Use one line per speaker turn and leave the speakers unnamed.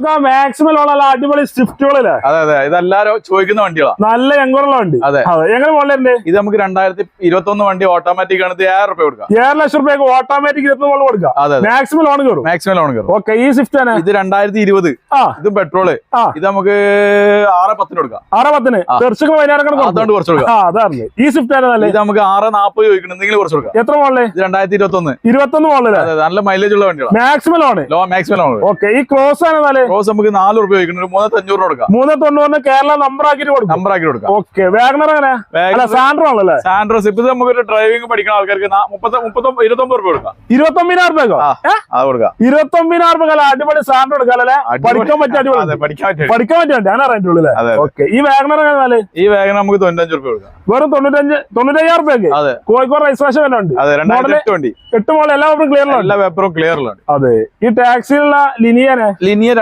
Maximum അടിപൊളി സ്വിഫ്റ്റുകളില്ലേ?
അതെ അതെ, ഇതെല്ലാരും ചോദിക്കുന്ന വണ്ടികളാണ്.
നല്ല എങ്കുള്ള വണ്ടി.
അതെ,
എങ്ങനെ മോഡലുണ്ട്
ഇത്? നമുക്ക് 2021 വണ്ടി ഓട്ടോമാറ്റിക് ആണ്. ഇത് 1000 രൂപ കൊടുക്കാം.
7 ലക്ഷം രൂപയ്ക്ക് ഓട്ടോമാറ്റിക് 20 കൊടുക്കാം.
അതെ,
മാക്സിമം ലോൺ കയറും.
മാക്സിമം ലോൺ കയറും.
ഓക്കെ, ഈ സ്വിഫ്റ്റ് ആണ്.
ഇത് 2020. ഇതും പെട്രോള്. ഇത് നമുക്ക് 610 കൊടുക്കാം.
610 തീർച്ചയായും
അതുകൊണ്ട് കുറച്ച് കൊടുക്കാം.
അതാണ് ഈ സ്വിഫ്റ്റ് ആണ്.
ഇത് നമുക്ക് 640 ചോദിക്കണം, എന്തെങ്കിലും കുറച്ച് കൊടുക്കാം.
എത്ര മോഡല്?
ഇത് 2021
മോഡല്.
നല്ല മൈലേജ് ഉള്ള വണ്ടികളാണ്.
Maximum loan.
Maximum loan.
Okay, ഈ ക്രോസ് ആണ്.
ക്രോസ് നമുക്ക് 4 രൂപ ചോദിക്കണം, 3500 കൊടുക്കാം.
390 കേരള നമ്പർ ആക്കിട്ട് കൊടുക്കാം. ഓക്കെ, വാഗണർ എങ്ങനെ? സാൻഡ്രോ ആണല്ലേ?
Santro Zip. ഇത് നമുക്ക് ഡ്രൈവിംഗ് പഠിക്കുന്ന ആൾക്കാർക്ക് 29 രൂപ കൊടുക്കാം.
29,000 രൂപ
കൊടുക്കാം.
29,000 രൂപ അടിപൊളി സാൻഡ്രോ എടുക്കാല്ലേ? പഠിക്കാൻ പറ്റിയ അങ്ങനെ അറിയുള്ളൂ. ഓക്കെ, ഈ വാഗണർ എങ്ങനെ?
ഈ വാഗണർ നമുക്ക് 95 രൂപ കൊടുക്കാം.
വെറും 95,000 രൂപയ്ക്ക് കോഴിക്കോട് രജിസ്ട്രേഷൻ വല്ല ഉണ്ട്.
8
മോഡൽ എല്ലാ പേപ്പറും ക്ലിയർ.
എല്ലാ പേപ്പറും ക്ലിയറിലാണ്.
അതെ, ഈ ടാക്സിയിലുള്ള ലിനിയ